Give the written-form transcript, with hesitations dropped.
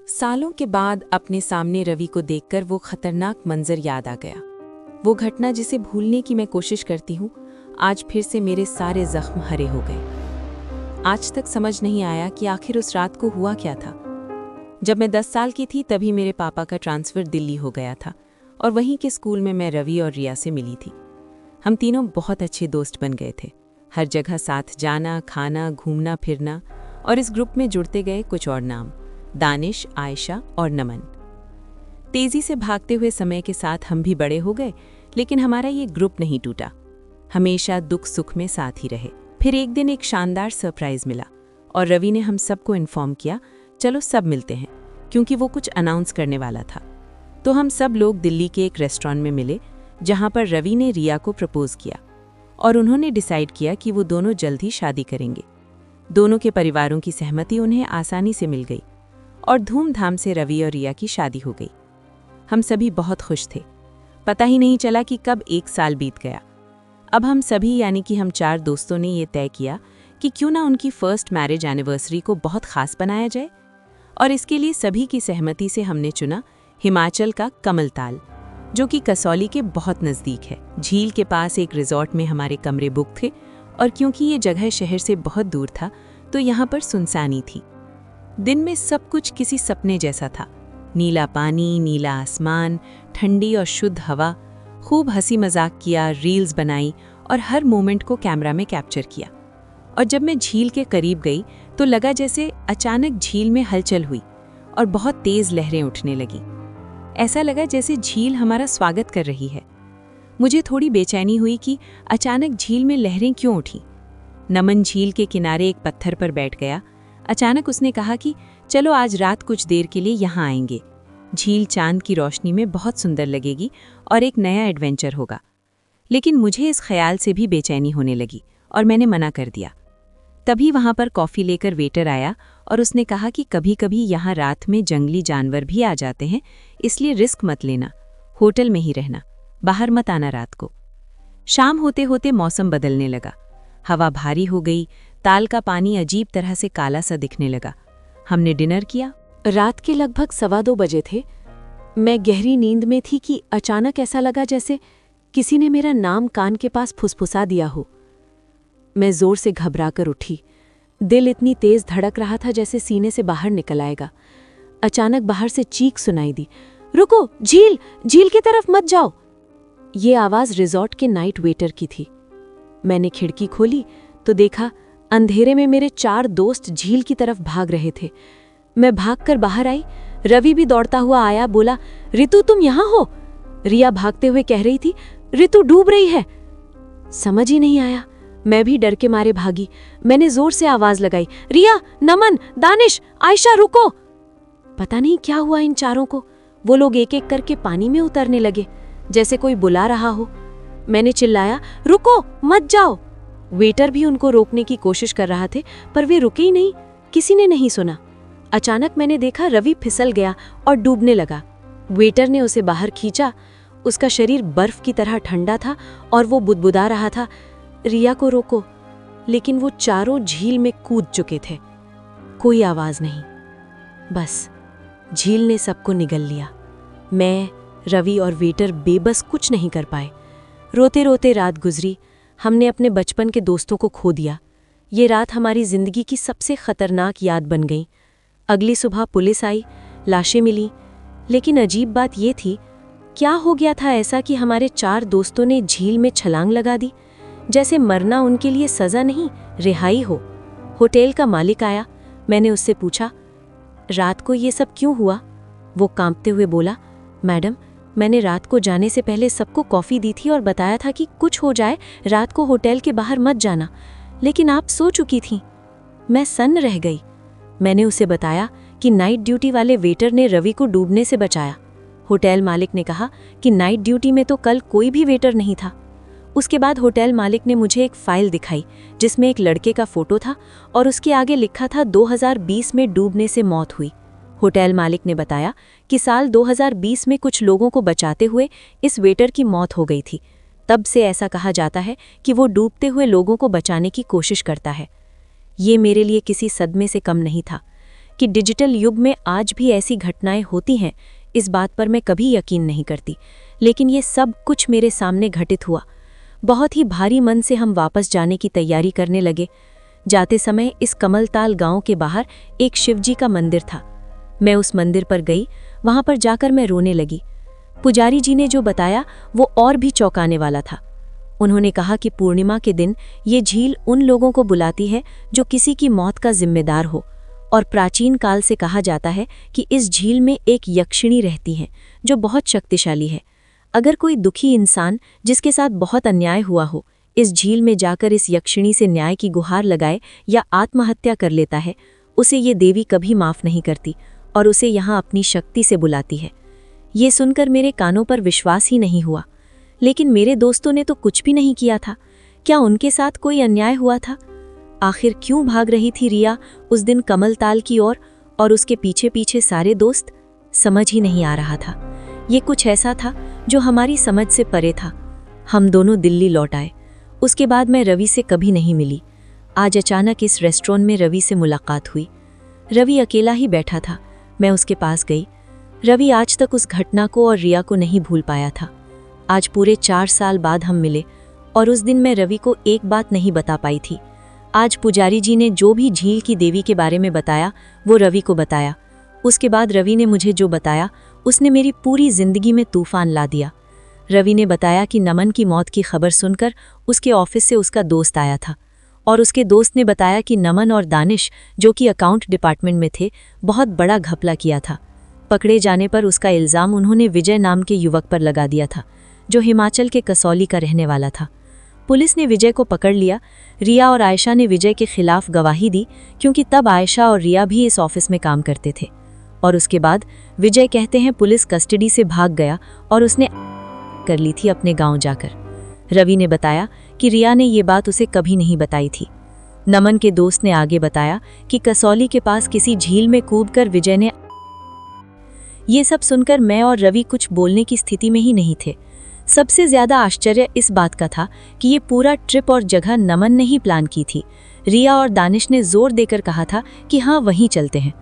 सालों के बाद अपने सामने रवि को देखकर वो खतरनाक मंजर याद आ गया। वो घटना जिसे भूलने की मैं कोशिश करती हूँ, आज फिर से मेरे सारे जख्म हरे हो गए। आज तक समझ नहीं आया कि आखिर उस रात को हुआ क्या था। जब मैं 10 साल की थी तभी मेरे पापा का ट्रांसफ़र दिल्ली हो गया था और वहीं के स्कूल में मैं रवि और रिया से मिली थी। हम तीनों बहुत अच्छे दोस्त बन गए थे। हर जगह साथ जाना, खाना, घूमना फिरना, और इस ग्रुप में जुड़ते गए कुछ और नाम: दानिश, आयशा और नमन। तेजी से भागते हुए समय के साथ हम भी बड़े हो गए, लेकिन हमारा ये ग्रुप नहीं टूटा। हमेशा दुख सुख में साथ ही रहे। फिर एक दिन एक शानदार सरप्राइज मिला और रवि ने हम सबको इन्फॉर्म किया, चलो सब मिलते हैं, क्योंकि वो कुछ अनाउंस करने वाला था। तो हम सब लोग दिल्ली के एक रेस्टोरेंट में मिले, जहाँ पर रवि ने रिया को प्रपोज किया और उन्होंने डिसाइड किया कि वो दोनों जल्द ही शादी करेंगे। दोनों के परिवारों की सहमति उन्हें आसानी से मिल गई और धूमधाम से रवि और रिया की शादी हो गई। हम सभी बहुत खुश थे। पता ही नहीं चला कि कब 1 साल बीत गया। अब हम सभी यानी कि हम 4 दोस्तों ने ये तय किया कि क्यों ना उनकी फर्स्ट मैरिज एनिवर्सरी को बहुत खास बनाया जाए, और इसके लिए सभी की सहमति से हमने चुना हिमाचल का कमलताल, जो कि कसौली के बहुत नज़दीक है। झील के पास एक रिजॉर्ट में हमारे कमरे बुक थे, और क्योंकि ये जगह शहर से बहुत दूर था तो यहाँ पर सुनसानी थी। दिन में सब कुछ किसी सपने जैसा था। नीला पानी, नीला आसमान, ठंडी और शुद्ध हवा। खूब हंसी मजाक किया, रील्स बनाई और हर मोमेंट को कैमरा में कैप्चर किया। और जब मैं झील के करीब गई तो लगा जैसे अचानक झील में हलचल हुई और बहुत तेज लहरें उठने लगी। ऐसा लगा जैसे झील हमारा स्वागत कर रही है। मुझे थोड़ी बेचैनी हुई कि अचानक झील में लहरें क्यों उठी। नमन झील के किनारे एक पत्थर पर बैठ गया। अचानक उसने कहा कि चलो आज रात कुछ देर के लिए यहाँ आएंगे। झील चांद की रोशनी में बहुत सुंदर लगेगी और एक नया एडवेंचर होगा। लेकिन मुझे इस ख्याल से भी बेचैनी होने लगी और मैंने मना कर दिया। तभी वहाँ पर कॉफ़ी लेकर वेटर आया और उसने कहा कि कभी कभी यहाँ रात में जंगली जानवर भी आ जाते हैं, इसलिए रिस्क मत लेना, होटल में ही रहना, बाहर मत आना रात को। शाम होते होते मौसम बदलने लगा। हवा भारी हो गई, ताल का पानी अजीब तरह से काला सा दिखने लगा। हमने डिनर किया। रात के लगभग 2:15 बजे थे। मैं गहरी नींद में थी कि अचानक ऐसा लगा जैसे किसी ने मेरा नाम कान के पास फुसफुसा दिया हो। मैं जोर से घबराकर उठी। दिल इतनी तेज धड़क रहा था जैसे सीने से बाहर निकल आएगा। अचानक बाहर से चीख सुनाई दी, रुको, झील, झील की तरफ मत जाओ। ये आवाज रिजॉर्ट के नाइट वेटर की थी। मैंने खिड़की खोली तो देखा अंधेरे में मेरे 4 दोस्त झील की तरफ भाग रहे थे। मैं भागकर बाहर आई। रवि भी दौड़ता हुआ आया, बोला, रितु तुम यहाँ हो? रिया भागते हुए कह रही थी, रितु डूब रही है। समझ ही नहीं आया। मैं भी डर के मारे भागी। मैंने जोर से आवाज लगाई, रिया, नमन, दानिश, आयशा, रुको। पता नहीं क्या हुआ इन चारों को। वो लोग एक एक करके पानी में उतरने लगे, जैसे कोई बुला रहा हो। मैंने चिल्लाया, रुको, मत जाओ। वेटर भी उनको रोकने की कोशिश कर रहा थे, पर वे रुके ही नहीं। किसी ने नहीं सुना। अचानक मैंने देखा रवि फिसल गया और डूबने लगा। वेटर ने उसे बाहर खींचा। उसका शरीर बर्फ की तरह ठंडा था और वो बुदबुदा रहा था, रिया को रोको। लेकिन वो चारों झील में कूद चुके थे। कोई आवाज नहीं। बस झील ने सबको निगल लिया। मैं, रवि और वेटर बेबस कुछ नहीं कर पाए। रोते रोते रात गुजरी। हमने अपने बचपन के दोस्तों को खो दिया। ये रात हमारी जिंदगी की सबसे खतरनाक याद बन गई। अगली सुबह पुलिस आई, लाशें मिली। लेकिन अजीब बात ये थी, क्या हो गया था ऐसा कि हमारे 4 दोस्तों ने झील में छलांग लगा दी, जैसे मरना उनके लिए सज़ा नहीं, रिहाई हो। होटल का मालिक आया। मैंने उससे पूछा, रात को ये सब क्यों हुआ? वो कांपते हुए बोला, मैडम, मैंने रात को जाने से पहले सबको कॉफ़ी दी थी और बताया था कि कुछ हो जाए रात को होटल के बाहर मत जाना, लेकिन आप सो चुकी थीं। मैं सन्न रह गई। मैंने उसे बताया कि नाइट ड्यूटी वाले वेटर ने रवि को डूबने से बचाया। होटल मालिक ने कहा कि नाइट ड्यूटी में तो कल कोई भी वेटर नहीं था। उसके बाद होटल मालिक ने मुझे एक फाइल दिखाई जिसमें एक लड़के का फोटो था और उसके आगे लिखा था 2020 में डूबने से मौत हुई। होटल मालिक ने बताया कि साल 2020 में कुछ लोगों को बचाते हुए इस वेटर की मौत हो गई थी। तब से ऐसा कहा जाता है कि वो डूबते हुए लोगों को बचाने की कोशिश करता है। ये मेरे लिए किसी सदमे से कम नहीं था। कि डिजिटल युग में आज भी ऐसी घटनाएं होती हैं, इस बात पर मैं कभी यकीन नहीं करती, लेकिन ये सब कुछ मेरे सामने घटित हुआ। बहुत ही भारी मन से हम वापस जाने की तैयारी करने लगे। जाते समय इस कमलताल गांव के बाहर एक शिवजी का मंदिर था। मैं उस मंदिर पर गई, वहां पर जाकर मैं रोने लगी। पुजारी जी ने जो बताया वो और भी चौंकाने वाला था। उन्होंने कहा कि पूर्णिमा के दिन ये झील उन लोगों को बुलाती है जो किसी की मौत का जिम्मेदार हो, और प्राचीन काल से कहा जाता है कि इस झील में एक यक्षिणी रहती है जो बहुत शक्तिशाली है। अगर कोई दुखी इंसान जिसके साथ बहुत अन्याय हुआ हो इस झील में जाकर इस यक्षिणी से न्याय की गुहार लगाए या आत्महत्या कर लेता है, उसे ये देवी कभी माफ नहीं करती और उसे यहाँ अपनी शक्ति से बुलाती है। ये सुनकर मेरे कानों पर विश्वास ही नहीं हुआ। लेकिन मेरे दोस्तों ने तो कुछ भी नहीं किया था। क्या उनके साथ कोई अन्याय हुआ था? आखिर क्यों भाग रही थी रिया उस दिन कमलताल की ओर और उसके पीछे पीछे सारे दोस्त? समझ ही नहीं आ रहा था। ये कुछ ऐसा था जो हमारी समझ से परे था। हम दोनों दिल्ली लौट आए। उसके बाद मैं रवि से कभी नहीं मिली। आज अचानक इस रेस्टोरेंट में रवि से मुलाकात हुई। रवि अकेला ही बैठा था। मैं उसके पास गई। रवि आज तक उस घटना को और रिया को नहीं भूल पाया था। आज पूरे 4 साल बाद हम मिले और उस दिन मैं रवि को एक बात नहीं बता पाई थी। आज पुजारी जी ने जो भी झील की देवी के बारे में बताया वो रवि को बताया। उसके बाद रवि ने मुझे जो बताया उसने मेरी पूरी जिंदगी में तूफान ला दिया। रवि ने बताया कि नमन की मौत की खबर सुनकर उसके ऑफिस से उसका दोस्त आया था और उसके दोस्त ने बताया कि नमन और दानिश, जो कि अकाउंट डिपार्टमेंट में थे, बहुत बड़ा घपला किया था। पकड़े जाने पर उसका इल्ज़ाम उन्होंने विजय नाम के युवक पर लगा दिया था जो हिमाचल के कसौली का रहने वाला था। पुलिस ने विजय को पकड़ लिया। रिया और आयशा ने विजय के खिलाफ गवाही दी क्योंकि तब आयशा और रिया भी इस ऑफिस में काम करते थे। और उसके बाद विजय कहते हैं पुलिस कस्टडी से भाग गया और उसने कर ली थी अपने गांव जाकर। रवि ने बताया कि रिया ने ये बात उसे कभी नहीं बताई थी। नमन के दोस्त ने आगे बताया कि कसौली के पास किसी झील में कूदकर विजय ने। ये सब सुनकर मैं और रवि कुछ बोलने की स्थिति में ही नहीं थे। सबसे ज्यादा आश्चर्य इस बात का था कि ये पूरा ट्रिप और जगह नमन ने ही प्लान की थी। रिया और दानिश ने जोर देकर कहा था कि हाँ, वहीं चलते हैं।